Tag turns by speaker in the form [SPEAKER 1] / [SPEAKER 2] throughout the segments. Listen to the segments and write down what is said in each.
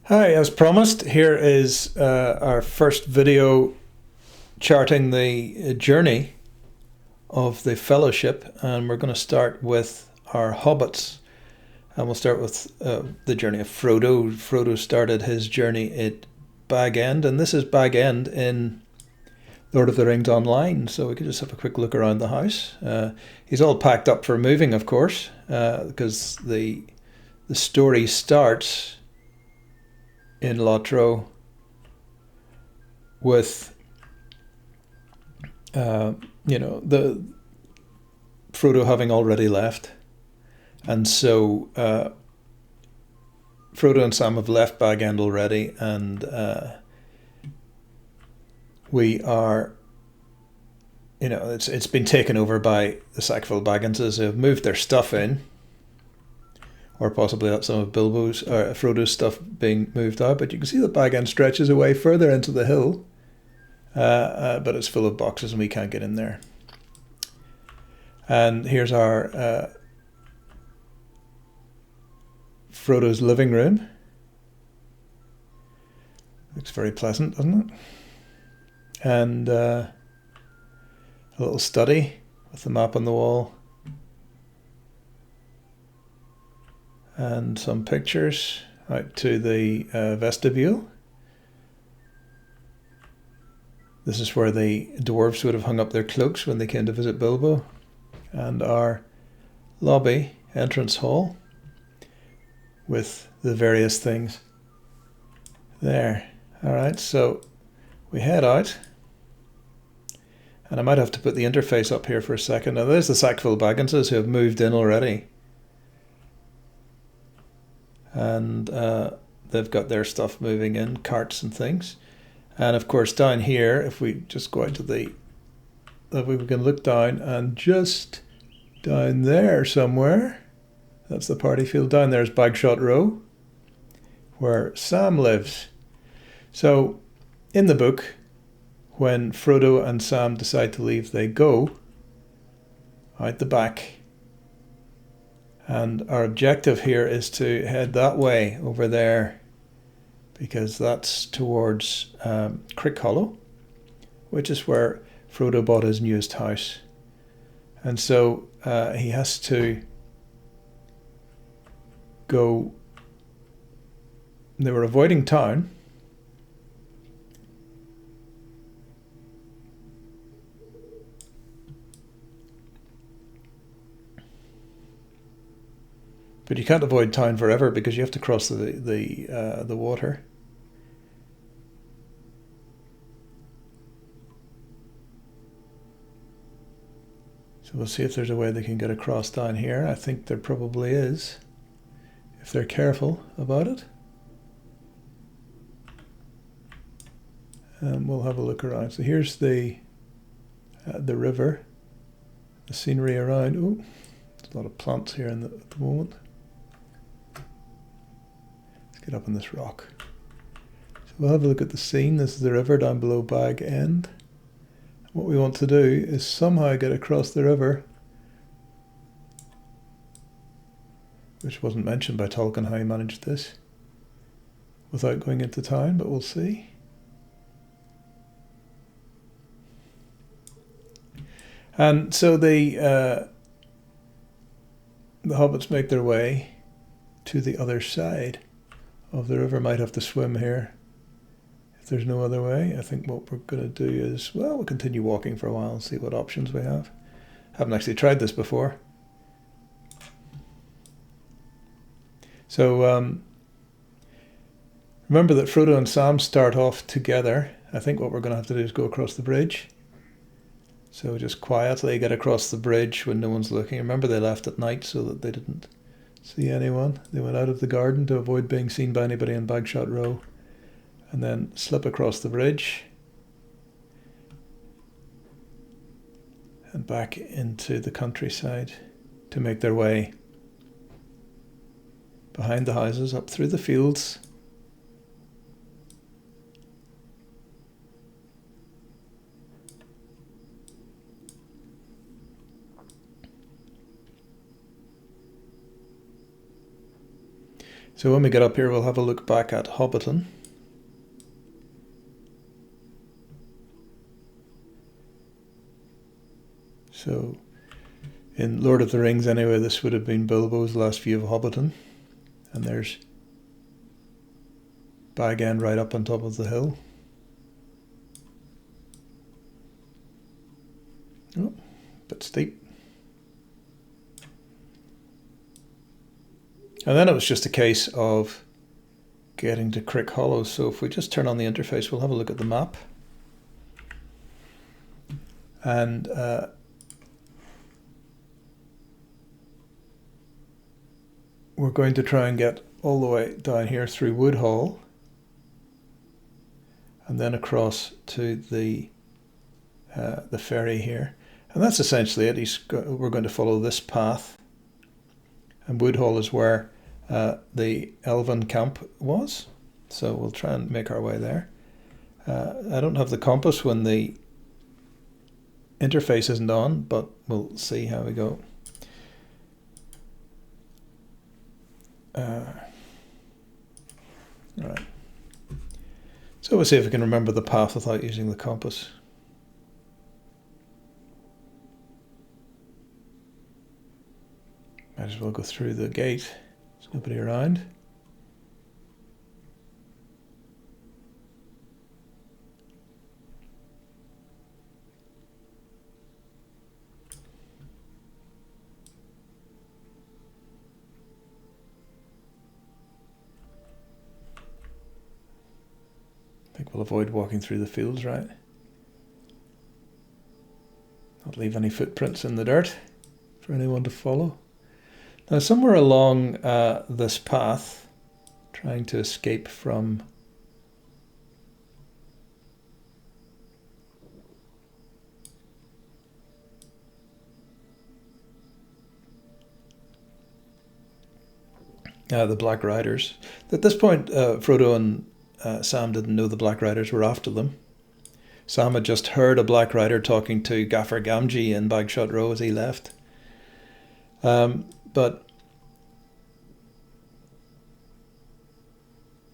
[SPEAKER 1] Hi, as promised, here is our first video charting the journey of the Fellowship, and we're going to start with our hobbits, and we'll start with the journey of Frodo. Frodo started his journey at Bag End, and this is Bag End in Lord of the Rings Online, so we can just have a quick look around the house. He's all packed up for moving, of course, because the story starts in LOTRO with the Frodo having already left, and so Frodo and Sam have left Bag End already, and we are, it's been taken over by the Sackville Bagginses, who have moved their stuff in, or possibly some of Bilbo's or Frodo's stuff being moved out. But you can see the Bag End stretches away further into the hill, but it's full of boxes and we can't get in there. And here's our Frodo's living room. Looks very pleasant, doesn't it? And a little study with the map on the wall. And some pictures out to the vestibule. This is where the dwarves would have hung up their cloaks when they came to visit Bilbo. And our lobby, entrance hall, with the various things there. Alright, so we head out. And I might have to put the interface up here for a second. Now there's the Sackville Bagginses who have moved in already. And they've got their stuff moving in, carts and things. And of course down here, if we just go out to we can look down, and just down there somewhere, that's the party field. Down there is Bagshot Row, where Sam lives. So in the book, when Frodo and Sam decide to leave, they go out the back. And our objective here is to head that way over there, because that's towards Crickhollow, which is where Frodo bought his newest house. And so he has to go. They were avoiding town. But you can't avoid town forever because you have to cross the water. So we'll see if there's a way they can get across down here. I think there probably is, if they're careful about it. And we'll have a look around. So here's the river, the scenery around. Oh, there's a lot of plants here at the moment. Get up on this rock. So we'll have a look at the scene. This is the river down below Bag End. What we want to do is somehow get across the river, which wasn't mentioned by Tolkien how he managed this, without going into town, but we'll see. And so the hobbits make their way to the other side of the river. Might have to swim here if there's no other way. I think what we're going to do is, well, we'll continue walking for a while and see what options we have. Haven't actually tried this before. So remember that Frodo and Sam start off together. I think what we're going to have to do is go across the bridge. So just quietly get across the bridge when no one's looking. Remember, they left at night so that they didn't see anyone. They went out of the garden to avoid being seen by anybody in Bagshot Row, and then slip across the bridge and back into the countryside to make their way behind the houses, up through the fields. So when we get up here, we'll have a look back at Hobbiton. So in Lord of the Rings anyway, this would have been Bilbo's last view of Hobbiton. And there's Bag End right up on top of the hill. Oh, bit steep. And then it was just a case of getting to Crickhollow. So if we just turn on the interface, we'll have a look at the map. And we're going to try and get all the way down here through Woodhall and then across to the ferry here. And that's essentially it. We're going to follow this path. And Woodhall is where the Elven camp was. So we'll try and make our way there. I don't have the compass when the interface isn't on, but we'll see how we go. Right. So we'll see if we can remember the path without using the compass. Might as well go through the gate. There's nobody around. I think we'll avoid walking through the fields, right? Not leave any footprints in the dirt for anyone to follow. Now somewhere along this path, trying to escape from the Black Riders. At this point, Frodo and Sam didn't know the Black Riders were after them. Sam had just heard a Black Rider talking to Gaffer Gamgee in Bagshot Row as he left. But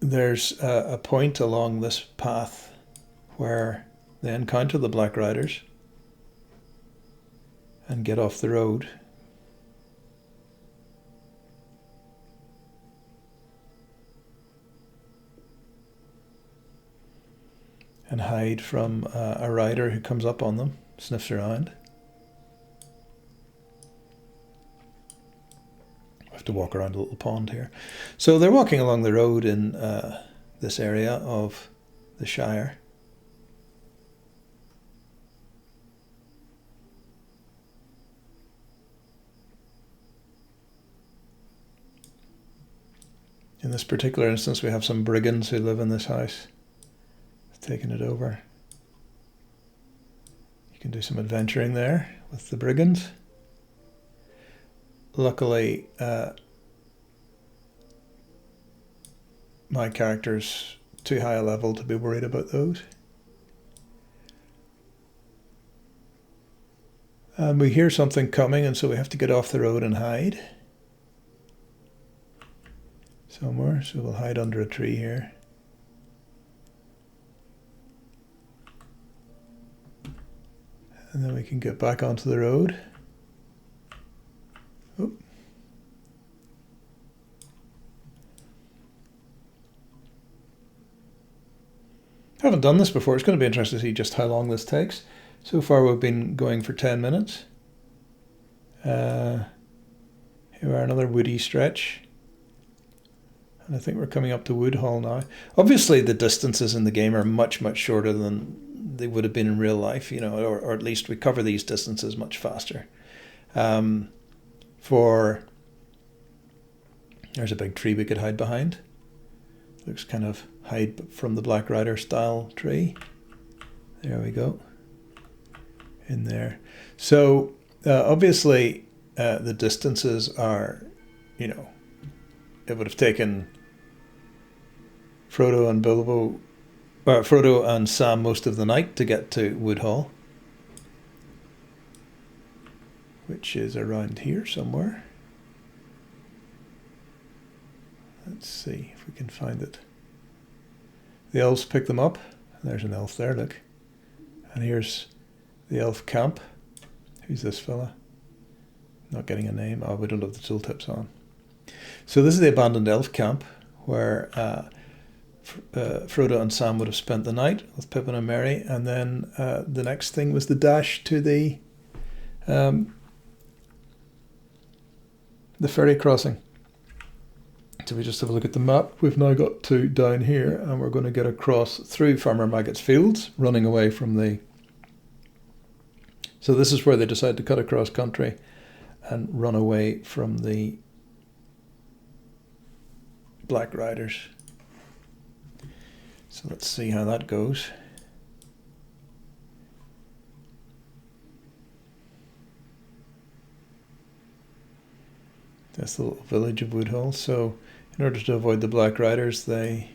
[SPEAKER 1] there's a point along this path where they encounter the Black Riders and get off the road. And hide from a rider who comes up on them, sniffs around. I have to walk around a little pond here. So they're walking along the road in this area of the Shire. In this particular instance, we have some brigands who live in this house. Taking it over. You can do some adventuring there with the brigands. Luckily, my character's too high a level to be worried about those. And we hear something coming, and so we have to get off the road and hide somewhere. So we'll hide under a tree here. And then we can get back onto the road. Oh. Haven't done this before. It's going to be interesting to see just how long this takes. So far we've been going for 10 minutes. Here we are, another woody stretch. And I think we're coming up to Woodhall now. Obviously the distances in the game are much, much shorter than they would have been in real life, you know, or at least we cover these distances much faster. There's a big tree we could hide behind. Looks kind of hide from the Black Rider style tree. There we go. In there. So obviously the distances are, you know, it would have taken Frodo and Sam most of the night to get to Woodhall, which is around here somewhere. Let's see if we can find it. The elves pick them up. There's an elf there, look. And here's the elf camp. Who's this fella? Not getting a name. Oh, we don't have the tooltips on. So this is the abandoned elf camp where Frodo and Sam would have spent the night with Pippin and Merry. And then the next thing was the dash to the ferry crossing. So we just have a look at the map. We've now got to down here and we're going to get across through Farmer Maggot's fields, running away from the... So this is where they decide to cut across country and run away from the Black Riders. So let's see how that goes. That's the little village of Woodhull. So in order to avoid the Black Riders, they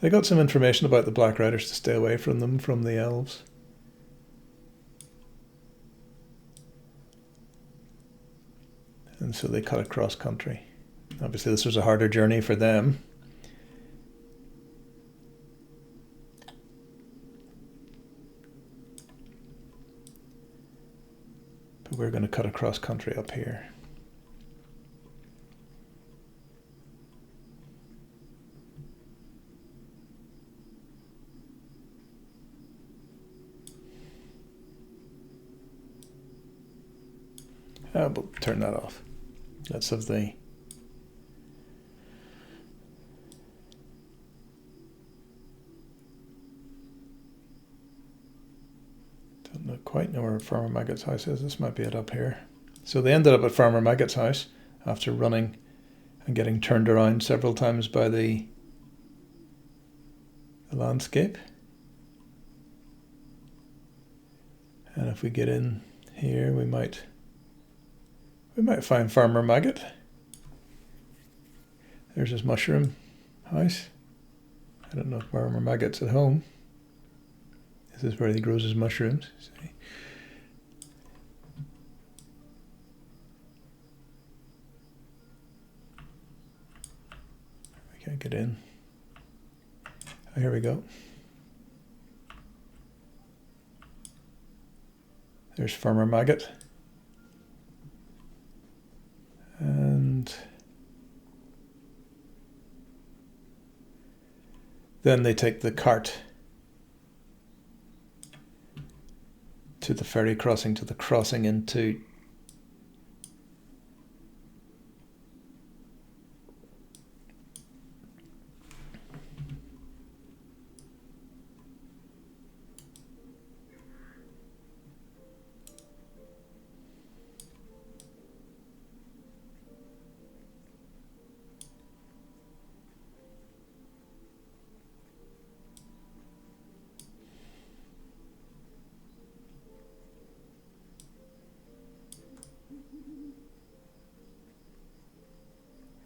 [SPEAKER 1] got some information about the Black Riders to stay away from them from the elves. And so they cut across country. Obviously this was a harder journey for them. But we're going to cut across country up here. We'll turn that off. Let's have the... Don't quite know where Farmer Maggot's house is. This might be it up here. So they ended up at Farmer Maggot's house after running and getting turned around several times by the landscape. And if we get in here, we might find Farmer Maggot. There's his mushroom house. I don't know if Farmer Maggot's at home. This is where he grows his mushrooms. See? I can't get in. Oh, here we go. There's Farmer Maggot. And then they take the cart to the ferry crossing, to the crossing into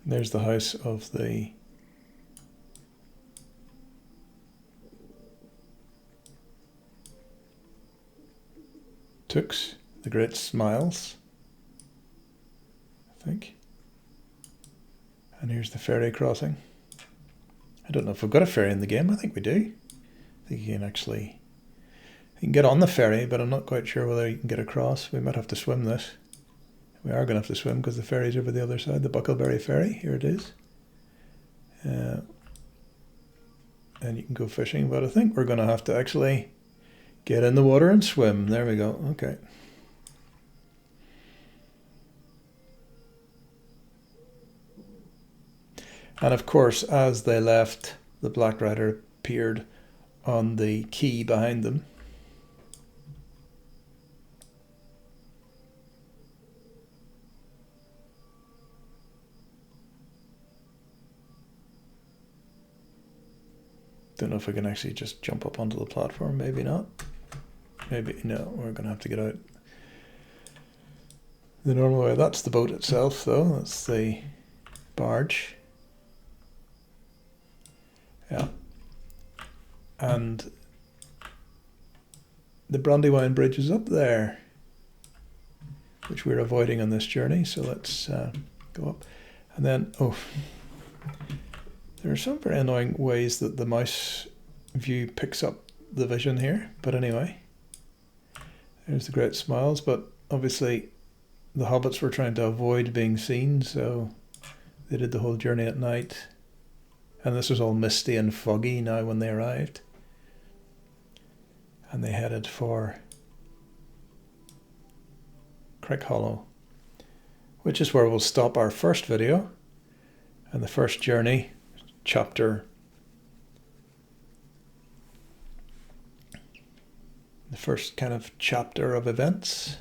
[SPEAKER 1] there's the house of the Tooks, the Great Smiles, I think. And here's the ferry crossing. I don't know if we've got a ferry in the game. I think we do. I think you can get on the ferry, but I'm not quite sure whether you can get across. We might have to swim this. We are going to have to swim because the ferry's over the other side, the Buckleberry Ferry. Here it is. And you can go fishing, but I think we're going to have to actually get in the water and swim. There we go. Okay. And of course, as they left, the Black Rider appeared on the quay behind them. Don't know if we can actually just jump up onto the platform. Maybe not. Maybe no. We're going to have to get out the normal way. That's the boat itself, though. That's the barge. Yeah. And the Brandywine Bridge is up there. which we're avoiding on this journey. So let's go up. And then, there are some very annoying ways that the mouse view picks up the vision here. But anyway, there's the Great Smiles. But obviously, the hobbits were trying to avoid being seen, so they did the whole journey at night. And this was all misty and foggy now when they arrived. And they headed for Crickhollow, which is where we'll stop our first video. And the first journey, the first kind of chapter of events.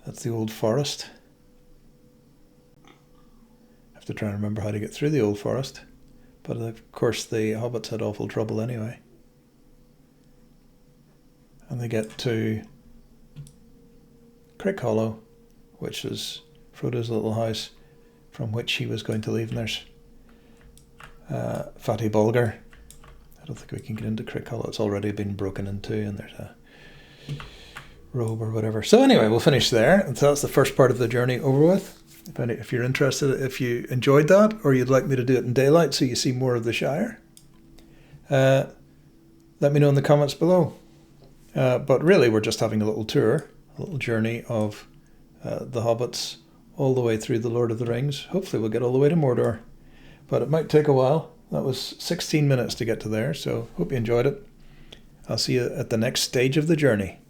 [SPEAKER 1] That's the old forest. I have to try and remember how to get through the old forest. But of course the hobbits had awful trouble anyway. And they get to Crickhollow, which is Frodo's little house from which he was going to leave. And there's Fatty Bulger. I don't think we can get into Crickhollow. It's already been broken into, and there's a robe or whatever. So anyway, we'll finish there. And so that's the first part of the journey over with. If you're interested, if you enjoyed that, or you'd like me to do it in daylight so you see more of the Shire, let me know in the comments below. But really, we're just having a little tour, a little journey of the hobbits all the way through the Lord of the Rings. Hopefully we'll get all the way to Mordor, but it might take a while. That was 16 minutes to get to there, so hope you enjoyed it. I'll see you at the next stage of the journey.